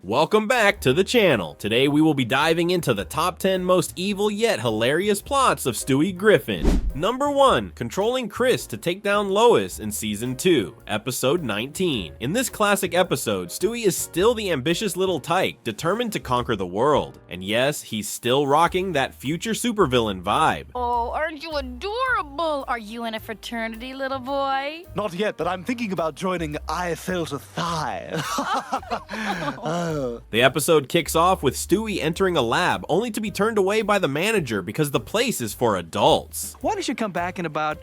Welcome back to the channel. Today we will be diving into the top 10 most evil yet hilarious plots of Stewie Griffin. Number 1. Controlling Chris to take down Lois in Season 2, Episode 19. In this classic episode, Stewie is still the ambitious little tyke, determined to conquer the world. And yes, he's still rocking that future supervillain vibe. Oh, aren't you adorable? Are you in a fraternity, little boy? Not yet, but I'm thinking about joining I Felt a Thigh. The episode kicks off with Stewie entering a lab, only to be turned away by the manager because the place is for adults. Why don't you come back in about,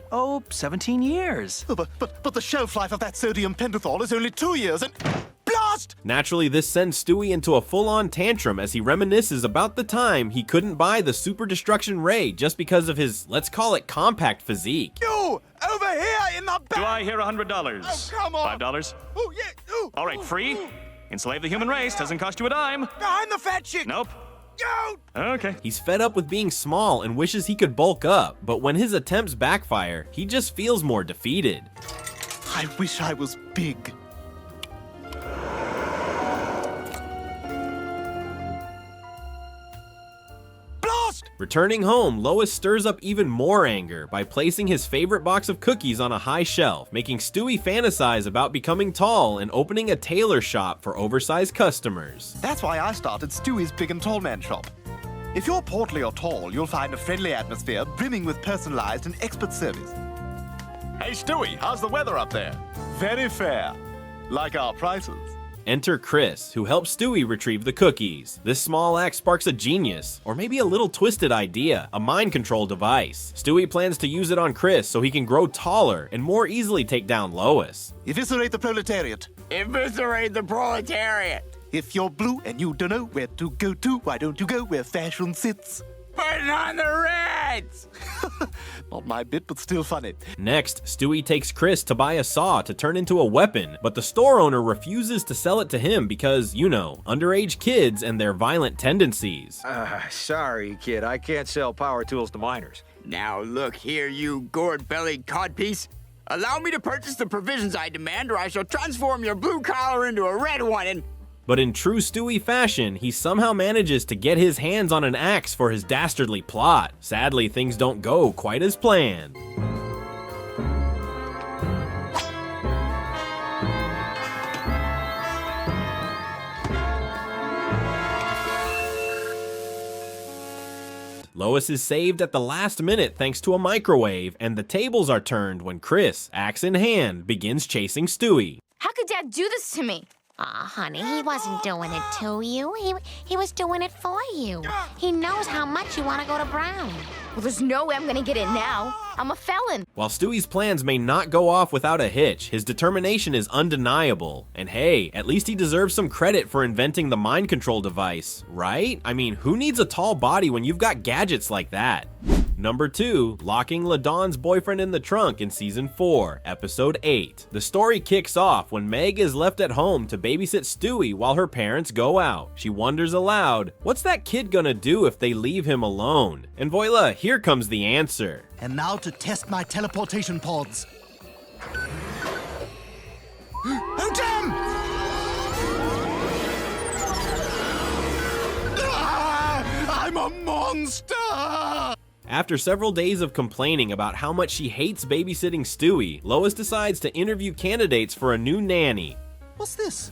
17 years? Oh, but the shelf life of that sodium pentothal is only 2 years and... Blast! Naturally, this sends Stewie into a full-on tantrum as he reminisces about the time he couldn't buy the super destruction ray just because of his, let's call it, compact physique. You! Over here in the back! Do I hear $100? Oh, come on! $5? Oh, yeah! Ooh, All right, free? Enslave the human race, doesn't cost you a dime. Behind the fat chick! Nope. Yo! Okay. He's fed up with being small and wishes he could bulk up, but when his attempts backfire, he just feels more defeated. I wish I was big. Returning home, Lois stirs up even more anger by placing his favorite box of cookies on a high shelf, making Stewie fantasize about becoming tall and opening a tailor shop for oversized customers. That's why I started Stewie's Big and Tall Man Shop. If you're portly or tall, you'll find a friendly atmosphere brimming with personalized and expert service. Hey Stewie, how's the weather up there? Very fair. Like our prices. Enter Chris, who helps Stewie retrieve the cookies. This small act sparks a genius, or maybe a little twisted idea, a mind control device. Stewie plans to use it on Chris so he can grow taller and more easily take down Lois. Eviscerate the proletariat. Eviscerate the proletariat! If you're blue and you don't know where to go to, why don't you go where fashion sits? Put on the Reds! Not my bit, but still funny. Next, Stewie takes Chris to buy a saw to turn into a weapon, but the store owner refuses to sell it to him because, you know, underage kids and their violent tendencies. Sorry, kid, I can't sell power tools to minors. Now look here, you gourd-bellied codpiece. Allow me to purchase the provisions I demand, or I shall transform your blue collar into a red one and... But in true Stewie fashion, he somehow manages to get his hands on an axe for his dastardly plot. Sadly, things don't go quite as planned. Lois is saved at the last minute thanks to a microwave, and the tables are turned when Chris, axe in hand, begins chasing Stewie. How could Dad do this to me? Aw, honey, he wasn't doing it to you. He was doing it for you. He knows how much you want to go to Brown. Well, there's no way I'm gonna get in now. I'm a felon. While Stewie's plans may not go off without a hitch, his determination is undeniable. And hey, at least he deserves some credit for inventing the mind control device, right? I mean, who needs a tall body when you've got gadgets like that? Number 2, locking LaDawn's boyfriend in the trunk in Season 4, Episode 8. The story kicks off when Meg is left at home to babysit Stewie while her parents go out. She wonders aloud, what's that kid gonna do if they leave him alone? And voila, here comes the answer. And now to test my teleportation pods. Oh, damn! I'm a monster! After several days of complaining about how much she hates babysitting Stewie, Lois decides to interview candidates for a new nanny. What's this?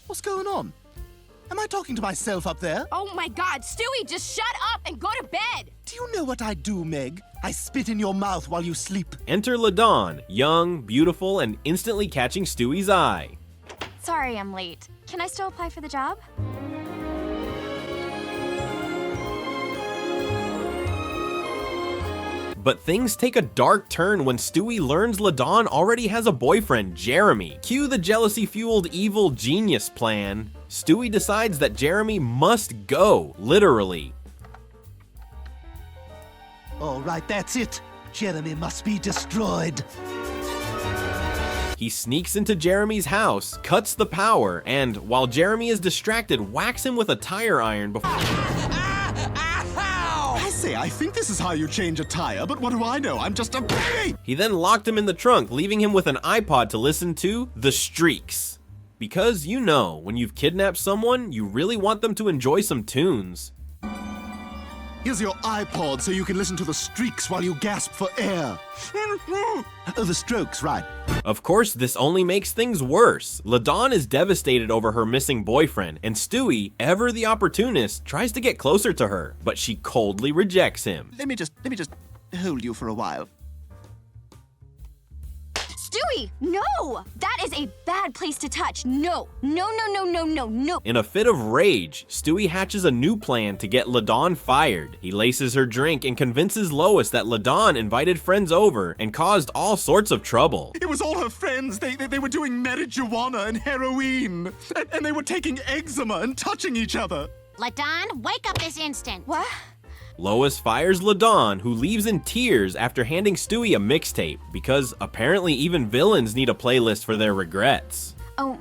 What's going on? Am I talking to myself up there? Oh my God, Stewie, just shut up and go to bed. Do you know what I do, Meg? I spit in your mouth while you sleep. Enter LaDawn, young, beautiful, and instantly catching Stewie's eye. Sorry I'm late. Can I still apply for the job? But things take a dark turn when Stewie learns LaDawn already has a boyfriend, Jeremy. Cue the jealousy-fueled evil genius plan. Stewie decides that Jeremy must go, literally. All right, that's it. Jeremy must be destroyed. He sneaks into Jeremy's house, cuts the power, and while Jeremy is distracted, whacks him with a tire iron before... I think this is how you change a tire, but what do I know? I'm just a baby! He then locked him in the trunk, leaving him with an iPod to listen to The Streaks. Because, you know, when you've kidnapped someone, you really want them to enjoy some tunes. Here's your iPod so you can listen to the streaks while you gasp for air. Oh, the Strokes, right. Of course, this only makes things worse. LaDawn is devastated over her missing boyfriend, and Stewie, ever the opportunist, tries to get closer to her, but she coldly rejects him. Let me just hold you for a while. Stewie, no! That is a bad place to touch. No, no, no, no, no, no, no. In a fit of rage, Stewie hatches a new plan to get LaDawn fired. He laces her drink and convinces Lois that LaDawn invited friends over and caused all sorts of trouble. It was all her friends. They were doing marijuana and heroin. And they were taking eczema and touching each other. LaDawn, wake up this instant. What? Lois fires LaDawn, who leaves in tears after handing Stewie a mixtape, because apparently even villains need a playlist for their regrets. Oh,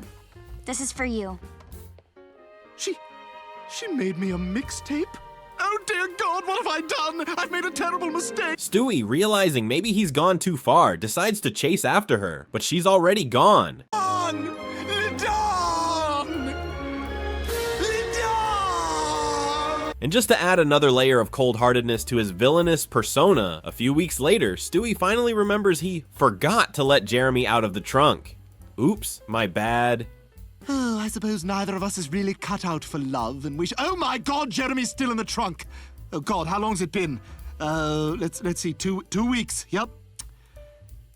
this is for you. She made me a mixtape? Oh dear God, what have I done? I've made a terrible mistake. Stewie, realizing maybe he's gone too far, decides to chase after her, but she's already gone. And just to add another layer of cold-heartedness to his villainous persona, a few weeks later, Stewie finally remembers he forgot to let Jeremy out of the trunk. Oops, my bad. Oh, I suppose neither of us is really cut out for love and wish. Oh my God, Jeremy's still in the trunk. Oh God, how long's it been? Let's see, two weeks.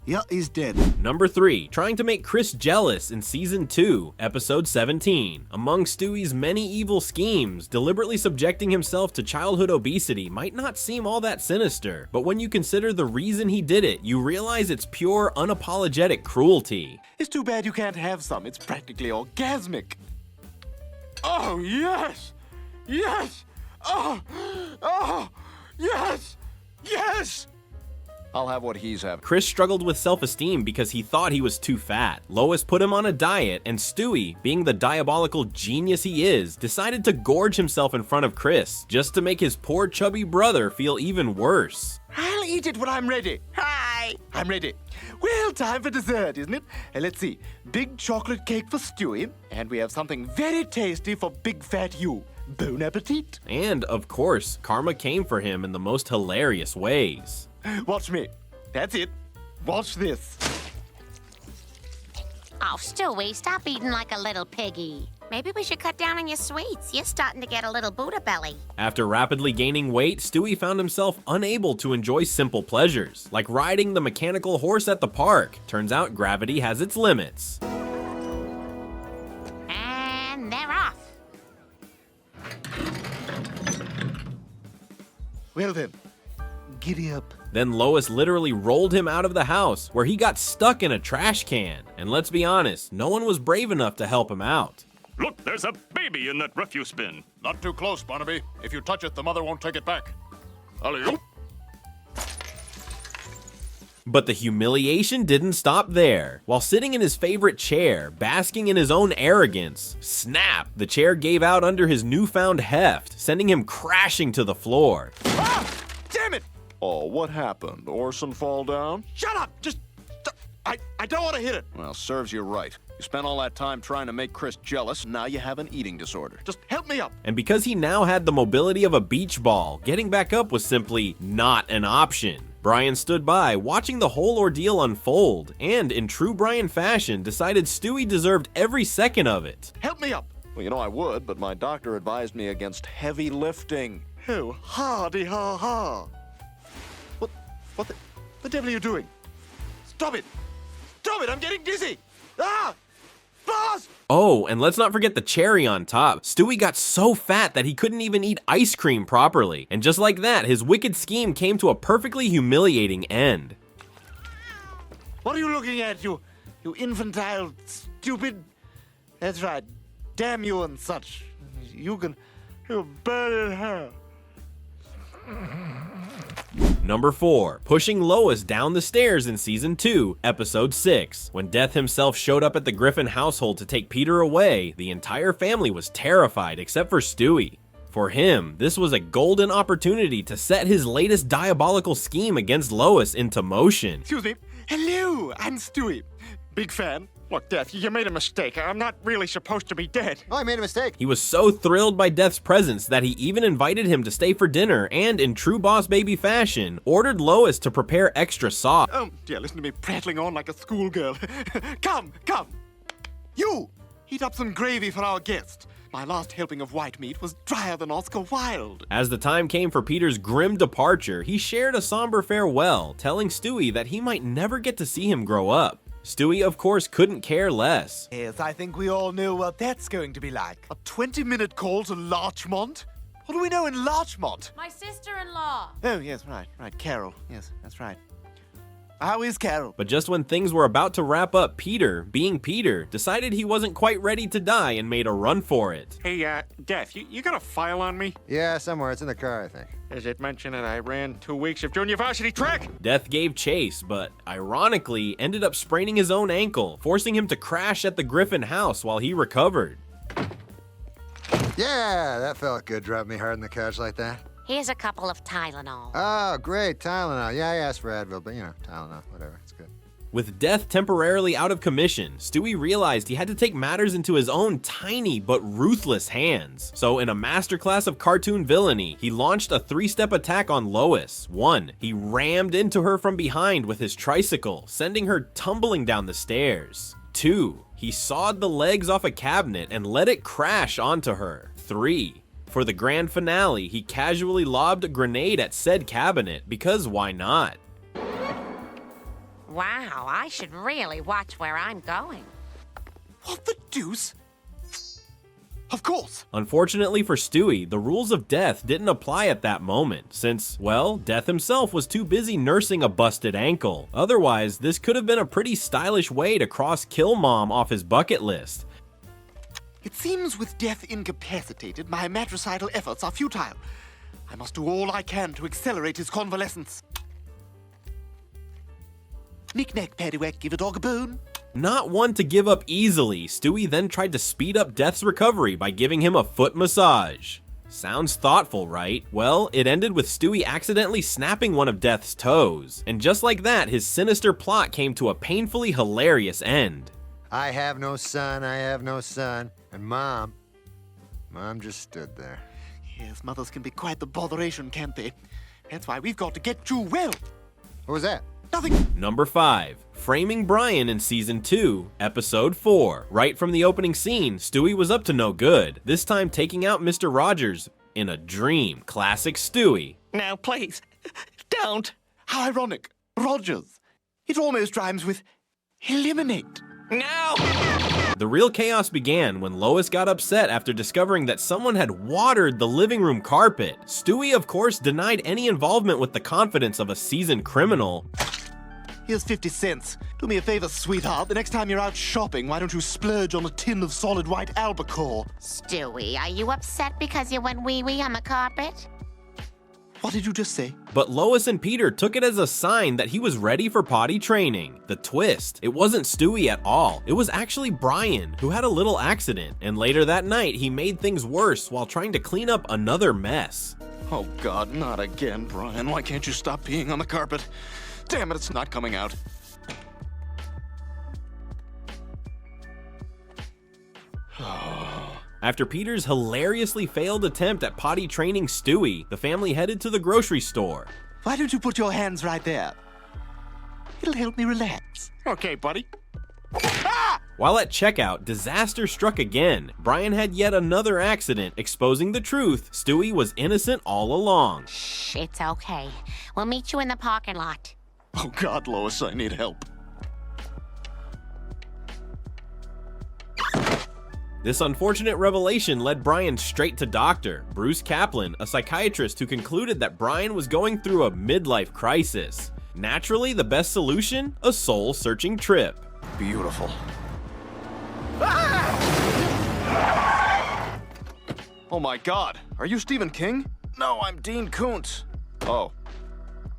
Yep, he's dead. Number 3, trying to make Chris jealous in Season 2, Episode 17. Among Stewie's many evil schemes, deliberately subjecting himself to childhood obesity might not seem all that sinister, but when you consider the reason he did it, you realize it's pure, unapologetic cruelty. It's too bad you can't have some. It's practically orgasmic. Oh, yes! Yes! Oh! Yes! Yes! I'll have what he's having. Chris struggled with self-esteem because he thought he was too fat. Lois put him on a diet, and Stewie, being the diabolical genius he is, decided to gorge himself in front of Chris, just to make his poor chubby brother feel even worse. I'll eat it when I'm ready. Hi! I'm ready. Well, time for dessert, isn't it? Let's see. Big chocolate cake for Stewie, and we have something very tasty for big fat you. Bon appetit. And, of course, karma came for him in the most hilarious ways. Watch me. That's it. Watch this. Oh, Stewie, stop eating like a little piggy. Maybe we should cut down on your sweets. You're starting to get a little Buddha belly. After rapidly gaining weight, Stewie found himself unable to enjoy simple pleasures, like riding the mechanical horse at the park. Turns out gravity has its limits. And they're off. Well then, giddy up. Then Lois literally rolled him out of the house, where he got stuck in a trash can. And let's be honest, no one was brave enough to help him out. Look, there's a baby in that refuse bin. Not too close, Barnaby. If you touch it, the mother won't take it back. Alley-oop. But the humiliation didn't stop there. While sitting in his favorite chair, basking in his own arrogance, snap, the chair gave out under his newfound heft, sending him crashing to the floor. Ah! Damn it! Oh, what happened? Orson fall down? Shut up! Just... I don't want to hit it. Well, serves you right. You spent all that time trying to make Chris jealous, now you have an eating disorder. Just help me up. And because he now had the mobility of a beach ball, getting back up was simply not an option. Brian stood by, watching the whole ordeal unfold, and in true Brian fashion, decided Stewie deserved every second of it. Help me up. Well, you know I would, but my doctor advised me against heavy lifting. Oh, hardy ha ha. What the devil are you doing? Stop it! Stop it! I'm getting dizzy! Ah! Boss! Oh, and let's not forget the cherry on top. Stewie got so fat that he couldn't even eat ice cream properly. And just like that, his wicked scheme came to a perfectly humiliating end. What are you looking at, you infantile, stupid... That's right. Damn you and such. You'll burn in hell. Number 4, pushing Lois down the stairs in Season 2, Episode 6. When Death himself showed up at the Griffin household to take Peter away, the entire family was terrified except for Stewie. For him, this was a golden opportunity to set his latest diabolical scheme against Lois into motion. Excuse me. Hello, I'm Stewie. Big fan. Look, Death, you made a mistake. I'm not really supposed to be dead. Oh, I made a mistake. He was so thrilled by Death's presence that he even invited him to stay for dinner and, in true Boss Baby fashion, ordered Lois to prepare extra sauce. Oh, dear, listen to me prattling on like a schoolgirl. Come. You! Heat up some gravy for our guest. My last helping of white meat was drier than Oscar Wilde. As the time came for Peter's grim departure, he shared a somber farewell, telling Stewie that he might never get to see him grow up. Stewie, of course, couldn't care less. Yes, I think we all know what that's going to be like. A 20-minute call to Larchmont? What do we know in Larchmont? My sister-in-law. Oh, yes, right, Carol. Yes, that's right. How is Carol? But just when things were about to wrap up, Peter, being Peter, decided he wasn't quite ready to die and made a run for it. Hey, Death, you got a file on me? Yeah, somewhere. It's in the car, I think. Does it mention that I ran 2 weeks of junior varsity track? Death gave chase, but ironically ended up spraining his own ankle, forcing him to crash at the Griffin house while he recovered. Yeah, that felt good, dropping me hard on the couch like that. Here's a couple of Tylenol. Oh, great, Tylenol. Yeah, I asked for Advil, but Tylenol, whatever, it's good. With Death temporarily out of commission, Stewie realized he had to take matters into his own tiny but ruthless hands. So in a masterclass of cartoon villainy, he launched a 3-step attack on Lois. 1. He rammed into her from behind with his tricycle, sending her tumbling down the stairs. 2. He sawed the legs off a cabinet and let it crash onto her. 3. For the grand finale, he casually lobbed a grenade at said cabinet, because why not? Wow, I should really watch where I'm going. What the deuce? Of course. Unfortunately for Stewie, the rules of Death didn't apply at that moment, since, well, Death himself was too busy nursing a busted ankle. Otherwise, this could have been a pretty stylish way to cross Kill Mom off his bucket list. It seems with Death incapacitated, my matricidal efforts are futile. I must do all I can to accelerate his convalescence. Knick-knack, paddywhack, give a dog a bone. Not one to give up easily, Stewie then tried to speed up Death's recovery by giving him a foot massage. Sounds thoughtful, right? Well, it ended with Stewie accidentally snapping one of Death's toes. And just like that, his sinister plot came to a painfully hilarious end. I have no son, and Mom just stood there. Yes, mothers can be quite the botheration, can't they? That's why we've got to get you well. What was that? Nothing. Number 5. Framing Brian in Season 2, Episode 4. Right from the opening scene, Stewie was up to no good, this time taking out Mr. Rogers in a dream. Classic Stewie. Now, please, don't. How ironic. Rogers. It almost rhymes with eliminate. No! The real chaos began when Lois got upset after discovering that someone had watered the living room carpet. Stewie, of course, denied any involvement with the confidence of a seasoned criminal. Here's 50 cents. Do me a favor, sweetheart. The next time you're out shopping, why don't you splurge on a tin of solid white albacore? Stewie, are you upset because you went wee-wee on the carpet? What did you just say? But Lois and Peter took it as a sign that he was ready for potty training. The twist, it wasn't Stewie at all. It was actually Brian, who had a little accident, and later that night he made things worse while trying to clean up another mess. Oh, God, not again, Brian. Why can't you stop peeing on the carpet? Damn it, it's not coming out. After Peter's hilariously failed attempt at potty training Stewie, the family headed to the grocery store. Why don't you put your hands right there? It'll help me relax. Okay, buddy. While at checkout, disaster struck again. Brian had yet another accident, exposing the truth. Stewie was innocent all along. Shh, it's okay. We'll meet you in the parking lot. Oh, God, Lois, I need help. This unfortunate revelation led Brian straight to Dr. Bruce Kaplan, a psychiatrist who concluded that Brian was going through a midlife crisis. Naturally, the best solution? A soul-searching trip. Beautiful. Oh my God, are you Stephen King? No, I'm Dean Koontz. Oh.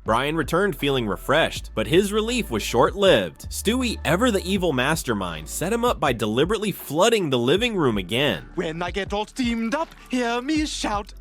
Brian returned feeling refreshed, but his relief was short-lived. Stewie, ever the evil mastermind, set him up by deliberately flooding the living room again. When I get all steamed up, hear me shout.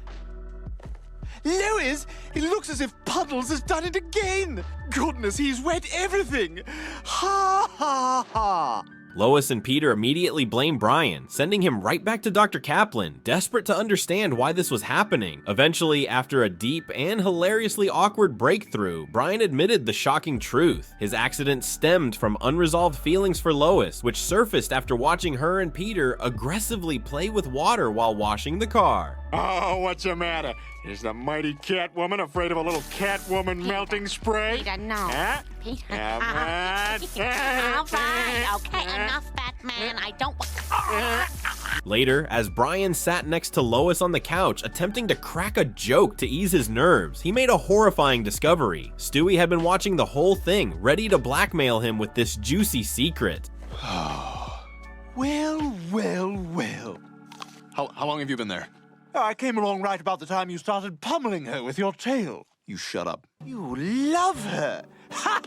Lois, it looks as if Puddles has done it again. Goodness, he's wet everything. Ha ha ha. Lois and Peter immediately blame Brian, sending him right back to Dr. Kaplan, desperate to understand why this was happening. Eventually, after a deep and hilariously awkward breakthrough, Brian admitted the shocking truth. His accident stemmed from unresolved feelings for Lois, which surfaced after watching her and Peter aggressively play with water while washing the car. Oh, what's the matter? Is the mighty Catwoman afraid of a little Catwoman melting spray? Peter, no. Huh? Peter. Come on. All right, okay, enough, Batman. I don't want... Later, as Brian sat next to Lois on the couch, attempting to crack a joke to ease his nerves, he made a horrifying discovery. Stewie had been watching the whole thing, ready to blackmail him with this juicy secret. Well, well, well. How long have you been there? I came along right about the time you started pummeling her with your tail. You shut up. You love her. Ha!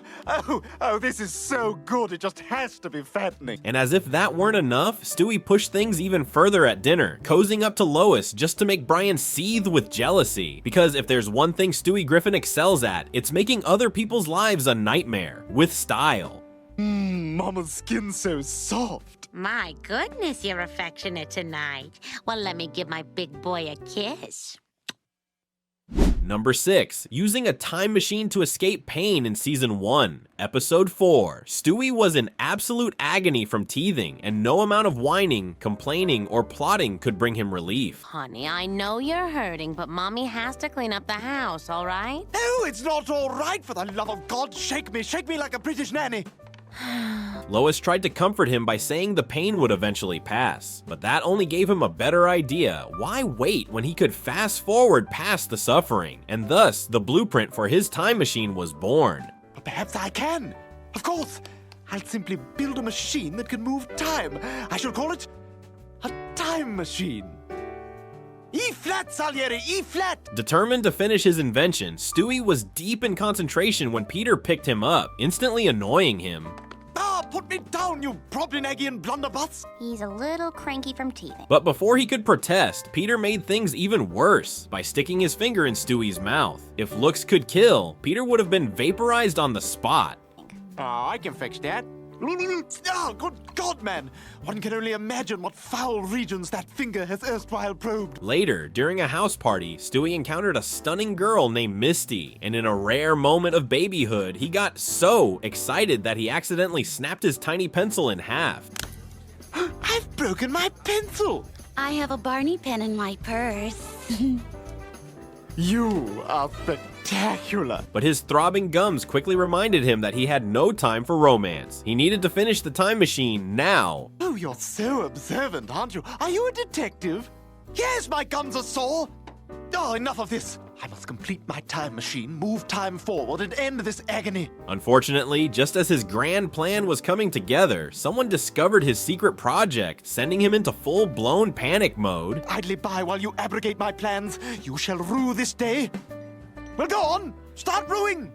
Oh, this is so good. It just has to be fattening. And as if that weren't enough, Stewie pushed things even further at dinner, cozying up to Lois just to make Brian seethe with jealousy. Because if there's one thing Stewie Griffin excels at, it's making other people's lives a nightmare, with style. Mama's skin's so soft. My goodness, you're affectionate tonight. Well, let me give my big boy a kiss. Number 6. Using a time machine to escape pain in Season 1. Episode 4. Stewie was in absolute agony from teething, and no amount of whining, complaining, or plotting could bring him relief. Honey, I know you're hurting, but Mommy has to clean up the house, all right? Oh, it's not all right. For the love of God, shake me like a British nanny. Lois tried to comfort him by saying the pain would eventually pass, but that only gave him a better idea. Why wait when he could fast forward past the suffering? And thus, the blueprint for his time machine was born. But perhaps I can. Of course. I'll simply build a machine that can move time. I shall call it a time machine. E-flat, Salieri, E-flat! Determined to finish his invention, Stewie was deep in concentration when Peter picked him up, instantly annoying him. Ah, put me down, you Brobdingnagian blunderbuss! He's a little cranky from teething. But before he could protest, Peter made things even worse by sticking his finger in Stewie's mouth. If looks could kill, Peter would have been vaporized on the spot. Oh, I can fix that. Oh, good God, man! One can only imagine what foul regions that finger has erstwhile probed. Later, during a house party, Stewie encountered a stunning girl named Misty, and in a rare moment of babyhood, he got so excited that he accidentally snapped his tiny pencil in half. I've broken my pencil! I have a Barney pen in my purse. You are spectacular. But his throbbing gums quickly reminded him that he had no time for romance. He needed to finish the time machine now. Oh, you're so observant, aren't you? Are you a detective? Yes, my gums are sore. Oh, enough of this. I must complete my time machine, move time forward, and end this agony. Unfortunately, just as his grand plan was coming together, someone discovered his secret project, sending him into full-blown panic mode. Idly by while you abrogate my plans. You shall rue this day. Well, go on. Start ruing.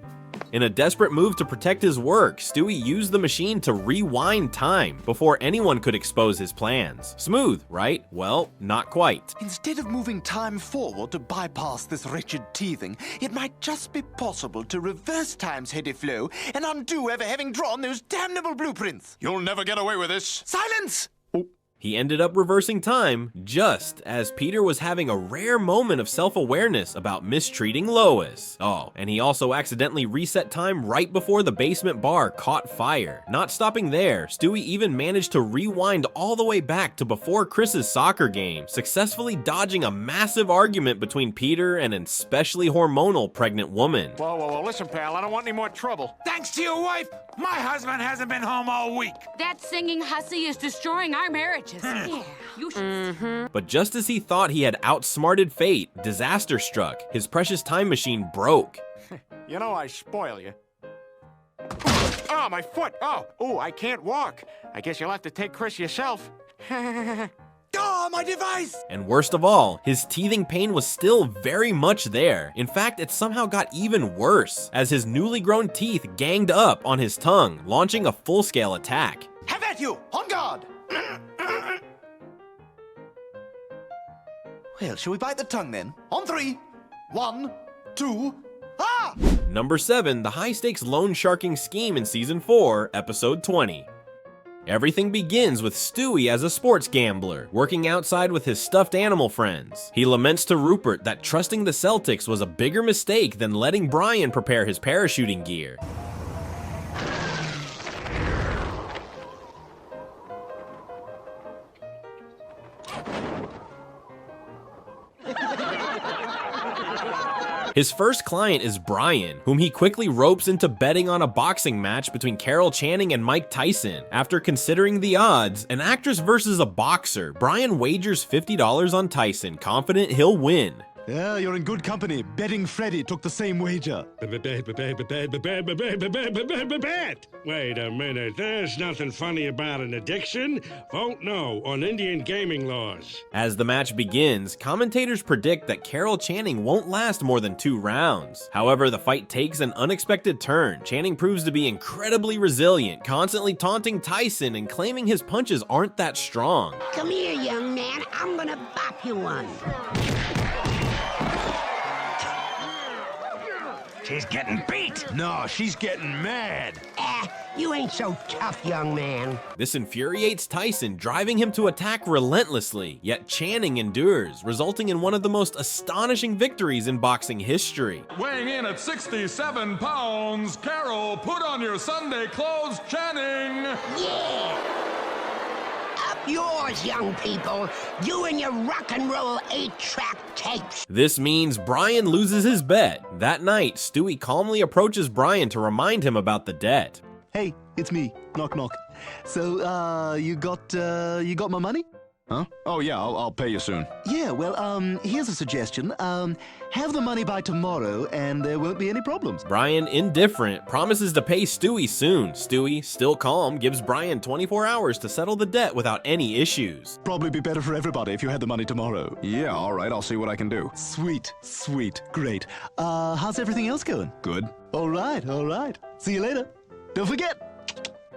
In a desperate move to protect his work, Stewie used the machine to rewind time before anyone could expose his plans. Smooth, right? Well, not quite. Instead of moving time forward to bypass this wretched teething, it might just be possible to reverse time's heady flow and undo ever having drawn those damnable blueprints. You'll never get away with this. Silence! He ended up reversing time just as Peter was having a rare moment of self-awareness about mistreating Lois. Oh, and he also accidentally reset time right before the basement bar caught fire. Not stopping there, Stewie even managed to rewind all the way back to before Chris's soccer game, successfully dodging a massive argument between Peter and an especially hormonal pregnant woman. Whoa, listen, pal, I don't want any more trouble. Thanks to your wife, my husband hasn't been home all week. That singing hussy is destroying our marriages. Yeah, you should. But just as he thought he had outsmarted fate, disaster struck. His precious time machine broke. You know I spoil you. Oh, my foot! Oh, I can't walk. I guess you'll have to take Chris yourself. Oh, my device! And worst of all, his teething pain was still very much there. In fact, it somehow got even worse, as his newly grown teeth ganged up on his tongue, launching a full-scale attack. Have at you! On guard! Well, shall we bite the tongue then? On 3. 1, 2, ah! Number 7, the high-stakes loan sharking scheme in Season 4, Episode 20. Everything begins with Stewie as a sports gambler, working outside with his stuffed animal friends. He laments to Rupert that trusting the Celtics was a bigger mistake than letting Brian prepare his parachuting gear. His first client is Brian, whom he quickly ropes into betting on a boxing match between Carol Channing and Mike Tyson. After considering the odds, an actress versus a boxer, Brian wagers $50 on Tyson, confident he'll win. Yeah, you're in good company. Betting Freddy took the same wager. Wait a minute, there's nothing funny about an addiction. Vote no on Indian gaming laws. As the match begins, commentators predict that Carol Channing won't last more than 2 rounds. However, the fight takes an unexpected turn. Channing proves to be incredibly resilient, constantly taunting Tyson and claiming his punches aren't that strong. Come here, young man. I'm gonna bop you one. She's getting beat. No, she's getting mad. You ain't so tough, young man. This infuriates Tyson, driving him to attack relentlessly, yet Channing endures, resulting in one of the most astonishing victories in boxing history. Weighing in at 67 pounds, Carol, put on your Sunday clothes, Channing! Yeah! Up yours, young people. You and your rock and roll 8-track tapes. This means Brian loses his bet. That night, Stewie calmly approaches Brian to remind him about the debt. Hey, it's me. Knock, knock. So, you got my money? Huh? Oh, yeah, I'll pay you soon. Yeah, well, here's a suggestion. Have the money by tomorrow, and there won't be any problems. Brian, indifferent, promises to pay Stewie soon. Stewie, still calm, gives Brian 24 hours to settle the debt without any issues. Probably be better for everybody if you had the money tomorrow. Yeah, all right, I'll see what I can do. Sweet, sweet, great. How's everything else going? Good. All right. See you later. Don't forget.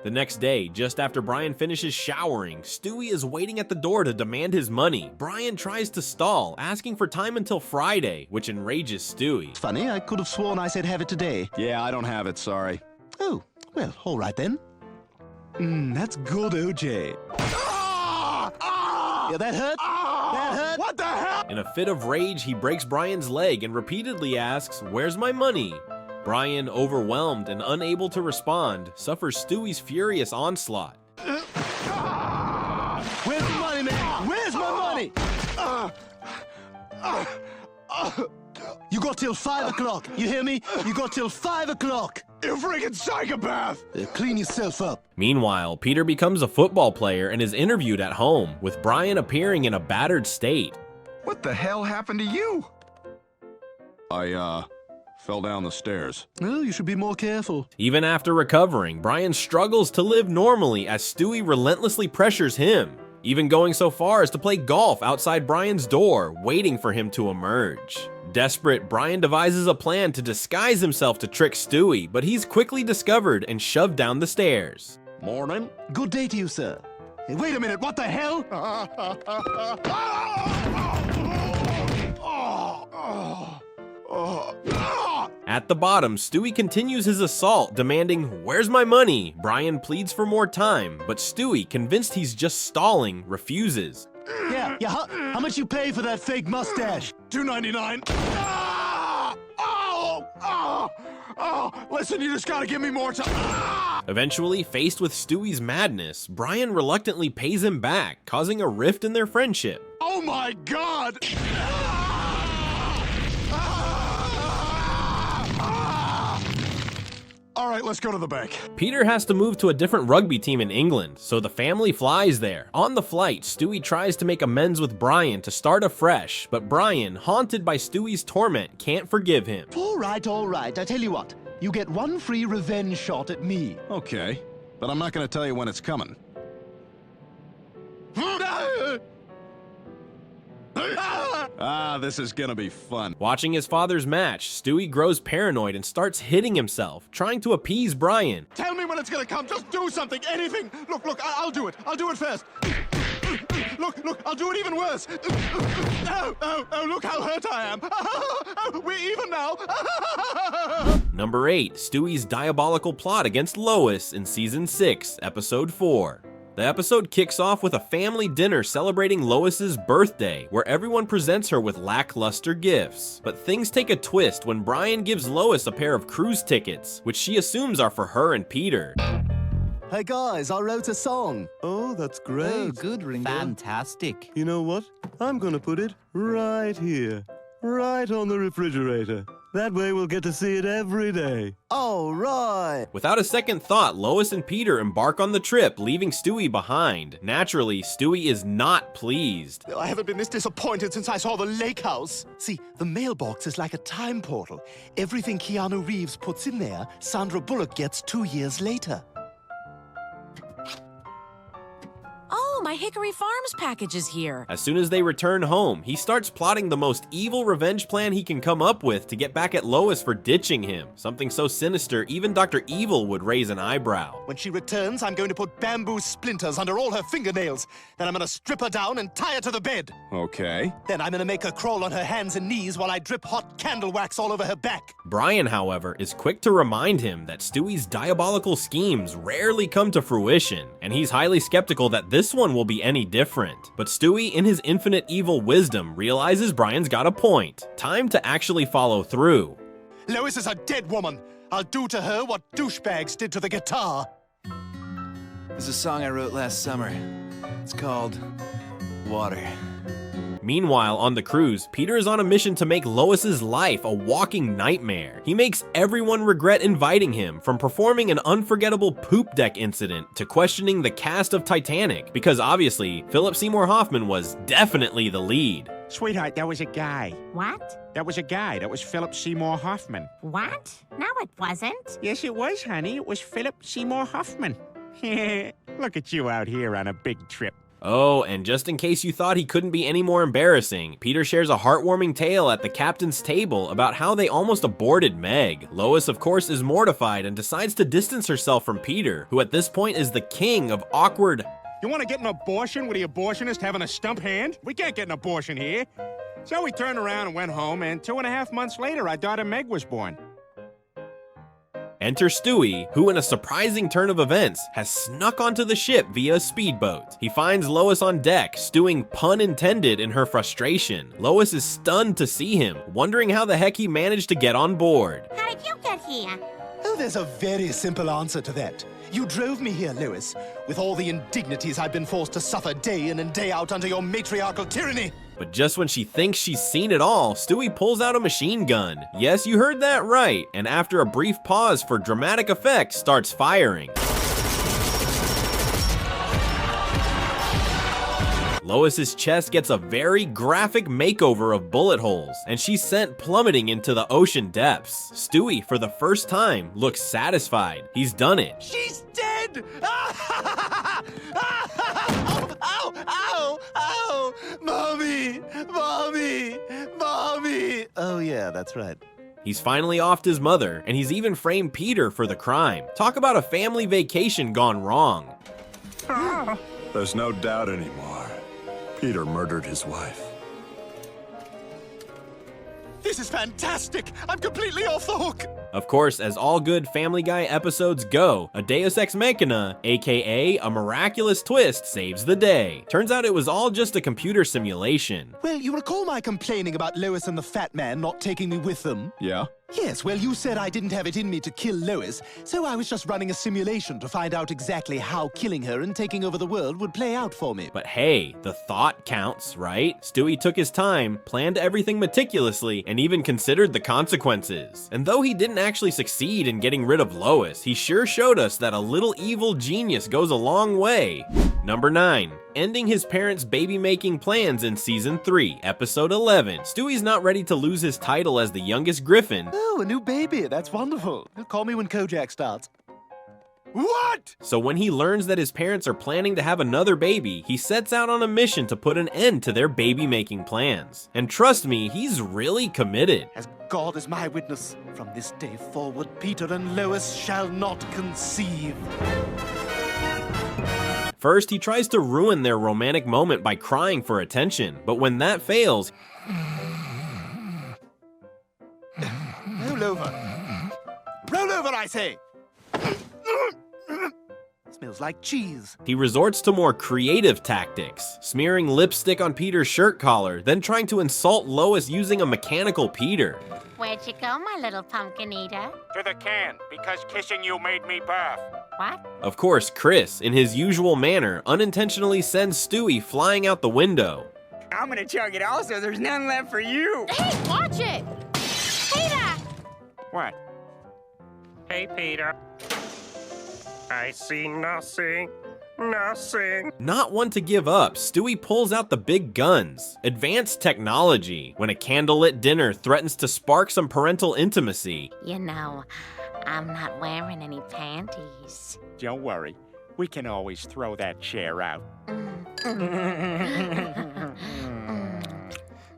The next day, just after Brian finishes showering, Stewie is waiting at the door to demand his money. Brian tries to stall, asking for time until Friday, which enrages Stewie. Funny, I could have sworn I said have it today. Yeah, I don't have it, sorry. Oh, well, all right then. That's good, OJ. Yeah, that hurt? That hurt? What the hell? In a fit of rage, he breaks Brian's leg and repeatedly asks, "Where's my money?" Brian, overwhelmed and unable to respond, suffers Stewie's furious onslaught. Where's the money, man? Where's my money? You got till 5 o'clock. You hear me? You got till 5 o'clock. You freaking psychopath! Clean yourself up. Meanwhile, Peter becomes a football player and is interviewed at home, with Brian appearing in a battered state. What the hell happened to you? I fell down the stairs. Well, you should be more careful. Even after recovering, Brian struggles to live normally as Stewie relentlessly pressures him, even going so far as to play golf outside Brian's door, waiting for him to emerge. Desperate, Brian devises a plan to disguise himself to trick Stewie, but he's quickly discovered and shoved down the stairs. Morning. Good day to you, sir. Hey, wait a minute, what the hell? At the bottom, Stewie continues his assault, demanding, "Where's my money?" Brian pleads for more time, but Stewie, convinced he's just stalling, refuses. Yeah, how much you pay for that fake mustache? $2.99. Listen, you just gotta give me more time. Eventually, faced with Stewie's madness, Brian reluctantly pays him back, causing a rift in their friendship. Oh my God! All right, let's go to the bank. Peter has to move to a different rugby team in England, so the family flies there. On the flight, Stewie tries to make amends with Brian to start afresh, but Brian, haunted by Stewie's torment, can't forgive him. All right. I tell you what, you get one free revenge shot at me. Okay, but I'm not gonna tell you when it's coming. This is gonna be fun. Watching his father's match, Stewie grows paranoid and starts hitting himself, trying to appease Brian. Tell me when it's gonna come. Just do something, anything. Look, I'll do it. I'll do it first. Look, I'll do it even worse. Oh, look how hurt I am. We're even now. Number 8, Stewie's diabolical plot against Lois in Season 6, Episode 4. The episode kicks off with a family dinner celebrating Lois's birthday, where everyone presents her with lackluster gifts. But things take a twist when Brian gives Lois a pair of cruise tickets, which she assumes are for her and Peter. Hey guys, I wrote a song. Oh, that's great. Oh, good, Ringo. Fantastic. You know what? I'm gonna put it right here. Right on the refrigerator. That way we'll get to see it every day. All right. Without a second thought, Lois and Peter embark on the trip, leaving Stewie behind. Naturally, Stewie is not pleased. I haven't been this disappointed since I saw the lake house. See, the mailbox is like a time portal. Everything Keanu Reeves puts in there, Sandra Bullock gets 2 years later. Oh, my Hickory Farms package is here. As soon as they return home, he starts plotting the most evil revenge plan he can come up with to get back at Lois for ditching him. Something so sinister, even Dr. Evil would raise an eyebrow. When she returns, I'm going to put bamboo splinters under all her fingernails. Then I'm going to strip her down and tie her to the bed. Okay. Then I'm going to make her crawl on her hands and knees while I drip hot candle wax all over her back. Brian, however, is quick to remind him that Stewie's diabolical schemes rarely come to fruition, and he's highly skeptical that this one will be any different. But Stewie, in his infinite evil wisdom, realizes Brian's got a point. Time to actually follow through. Lois is a dead woman. I'll do to her what douchebags did to the guitar. There's a song I wrote last summer. It's called Water. Meanwhile, on the cruise, Peter is on a mission to make Lois's life a walking nightmare. He makes everyone regret inviting him, from performing an unforgettable poop deck incident to questioning the cast of Titanic, because obviously, Philip Seymour Hoffman was definitely the lead. Sweetheart, that was a guy. What? That was a guy. That was Philip Seymour Hoffman. What? No, it wasn't. Yes, it was, honey. It was Philip Seymour Hoffman. Look at you out here on a big trip. Oh, and just in case you thought he couldn't be any more embarrassing, Peter shares a heartwarming tale at the captain's table about how they almost aborted Meg. Lois, of course, is mortified and decides to distance herself from Peter, who at this point is the king of awkward. You want to get an abortion with the abortionist having a stump hand? We can't get an abortion here. So we turned around and went home, and 2.5 months later, our daughter Meg was born. Enter Stewie, who in a surprising turn of events has snuck onto the ship via a speedboat. He finds Lois on deck, stewing pun intended in her frustration. Lois is stunned to see him, wondering how the heck he managed to get on board. How did you get here? Oh, there's a very simple answer to that. You drove me here, Lois, with all the indignities I've been forced to suffer day in and day out under your matriarchal tyranny. But just when she thinks she's seen it all, Stewie pulls out a machine gun. Yes, you heard that right. And after a brief pause for dramatic effect, starts firing. Lois's chest gets a very graphic makeover of bullet holes, and she's sent plummeting into the ocean depths. Stewie, for the first time, looks satisfied. He's done it. She's dead! Ow! Ow! Ow! Mommy! Mommy! Mommy! Oh yeah, that's right. He's finally offed his mother, and he's even framed Peter for the crime. Talk about a family vacation gone wrong. There's no doubt anymore. Peter murdered his wife. This is fantastic! I'm completely off the hook! Of course, as all good Family Guy episodes go, a Deus Ex Machina, aka a miraculous twist, saves the day. Turns out it was all just a computer simulation. Well, you recall my complaining about Lois and the fat man not taking me with them? Yeah? Yes, well, you said I didn't have it in me to kill Lois, so I was just running a simulation to find out exactly how killing her and taking over the world would play out for me. But hey, the thought counts, right? Stewie took his time, planned everything meticulously, and even considered the consequences. And though he didn't actually succeed in getting rid of Lois, he sure showed us that a little evil genius goes a long way. Number 9. Ending his parents' baby-making plans in Season 3, Episode 11. Stewie's not ready to lose his title as the youngest Griffin. Oh, a new baby. That's wonderful. Call me when Kojak starts. What? So when he learns that his parents are planning to have another baby, he sets out on a mission to put an end to their baby-making plans. And trust me, he's really committed. As God is my witness, from this day forward, Peter and Lois shall not conceive. First, he tries to ruin their romantic moment by crying for attention, but when that fails, Roll over. Roll over, I say! Smells like cheese. He resorts to more creative tactics, smearing lipstick on Peter's shirt collar, then trying to insult Lois using a mechanical Peter. Where'd you go, my little pumpkin eater? To the can, because kissing you made me barf. What? Of course, Chris, in his usual manner, unintentionally sends Stewie flying out the window. I'm gonna chug it all so there's none left for you. Hey, watch it! Peter! What? Hey, Peter. I see nothing. Nothing. Not one to give up, Stewie pulls out the big guns. Advanced technology, when a candlelit dinner threatens to spark some parental intimacy. You know, I'm not wearing any panties. Don't worry. We can always throw that chair out.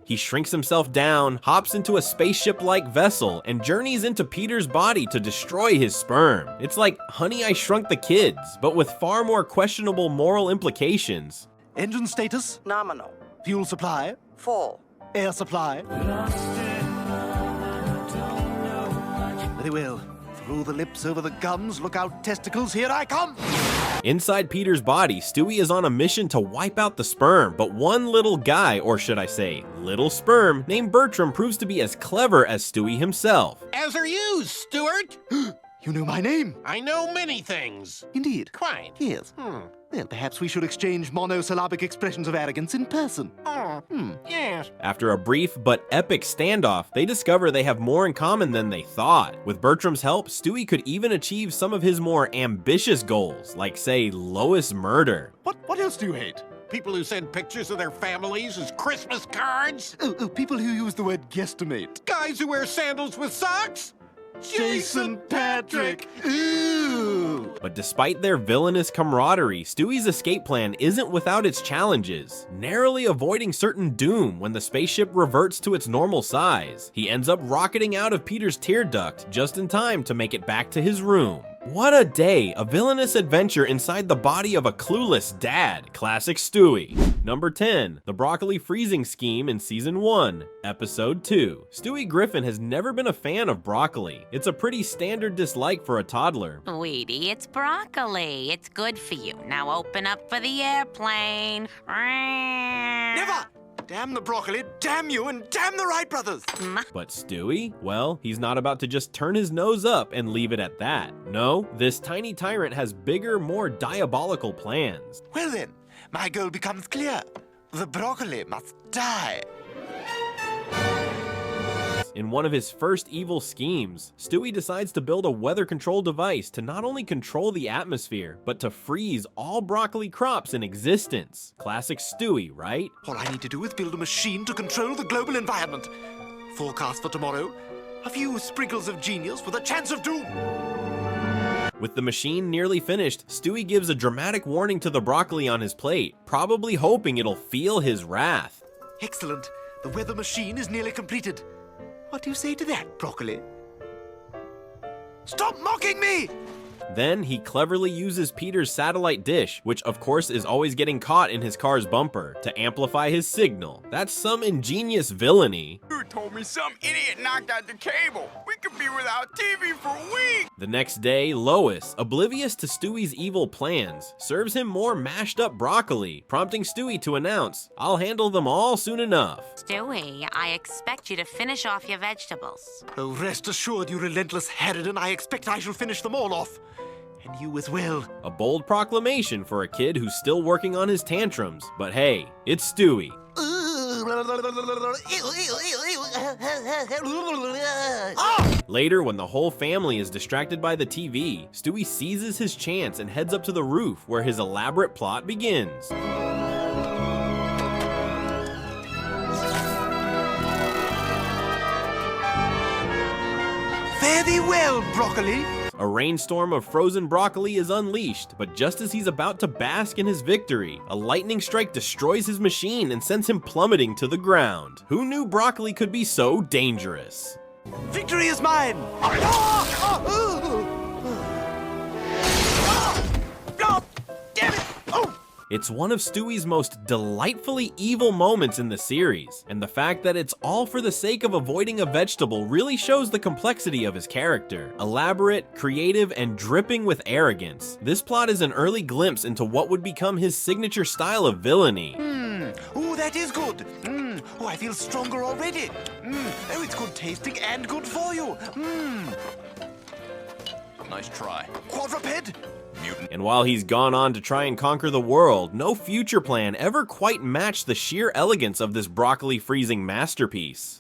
He shrinks himself down, hops into a spaceship-like vessel, and journeys into Peter's body to destroy his sperm. It's like Honey, I Shrunk the Kids, but with far more questionable moral implications. Engine status? Nominal. Fuel supply? Full. Air supply? Very well. Through the lips, over the gums, look out testicles, here I come! Inside Peter's body, Stewie is on a mission to wipe out the sperm, but one little guy, or should I say, little sperm, named Bertram proves to be as clever as Stewie himself. As are you, Stuart. You know my name. I know many things. Indeed. Quite. Yes. Well, perhaps we should exchange monosyllabic expressions of arrogance in person. Yes. After a brief but epic standoff, they discover they have more in common than they thought. With Bertram's help, Stewie could even achieve some of his more ambitious goals, like, say, Lois murder. What else do you hate? People who send pictures of their families as Christmas cards. Oh, people who use the word guesstimate. Guys who wear sandals with socks. Jason Patrick! Ooh! But despite their villainous camaraderie, Stewie's escape plan isn't without its challenges, narrowly avoiding certain doom when the spaceship reverts to its normal size. He ends up rocketing out of Peter's tear duct just in time to make it back to his room. What a day, a villainous adventure inside the body of a clueless dad. Classic Stewie. Number 10, the broccoli freezing scheme in Season 1, Episode 2. Stewie Griffin has never been a fan of broccoli. It's a pretty standard dislike for a toddler. Sweetie, it's broccoli. It's good for you. Now open up for the airplane. Never! Damn the broccoli, damn you, and damn the Wright brothers! But Stewie? Well, he's not about to just turn his nose up and leave it at that. No, this tiny tyrant has bigger, more diabolical plans. Well then, my goal becomes clear. The broccoli must die. In one of his first evil schemes, Stewie decides to build a weather control device to not only control the atmosphere, but to freeze all broccoli crops in existence. Classic Stewie, right? All I need to do is build a machine to control the global environment. Forecast for tomorrow, a few sprinkles of genius with a chance of doom. With the machine nearly finished, Stewie gives a dramatic warning to the broccoli on his plate, probably hoping it'll feel his wrath. Excellent. The weather machine is nearly completed. What do you say to that, broccoli? Stop mocking me! Then he cleverly uses Peter's satellite dish, which of course is always getting caught in his car's bumper, to amplify his signal. That's some ingenious villainy. You told me some idiot knocked out the cable. We could be without TV for a week. The next day, Lois, oblivious to Stewie's evil plans, serves him more mashed up broccoli, prompting Stewie to announce, "I'll handle them all soon enough." Stewie, I expect you to finish off your vegetables. Oh, rest assured, you relentless Harridan, I expect I shall finish them all off. And you as well. A bold proclamation for a kid who's still working on his tantrums, but hey, it's Stewie. Later, when the whole family is distracted by the TV, Stewie seizes his chance and heads up to the roof where his elaborate plot begins. Fare thee well, broccoli. A rainstorm of frozen broccoli is unleashed, but just as he's about to bask in his victory, a lightning strike destroys his machine and sends him plummeting to the ground. Who knew broccoli could be so dangerous? Victory is mine! Damn it! Oh! It's one of Stewie's most delightfully evil moments in the series, and the fact that it's all for the sake of avoiding a vegetable really shows the complexity of his character. Elaborate, creative, and dripping with arrogance, this plot is an early glimpse into what would become his signature style of villainy. Oh, that is good. Oh, I feel stronger already. Oh, it's good tasting and good for you. Nice try. Quadruped? And while he's gone on to try and conquer the world, no future plan ever quite matched the sheer elegance of this broccoli freezing masterpiece.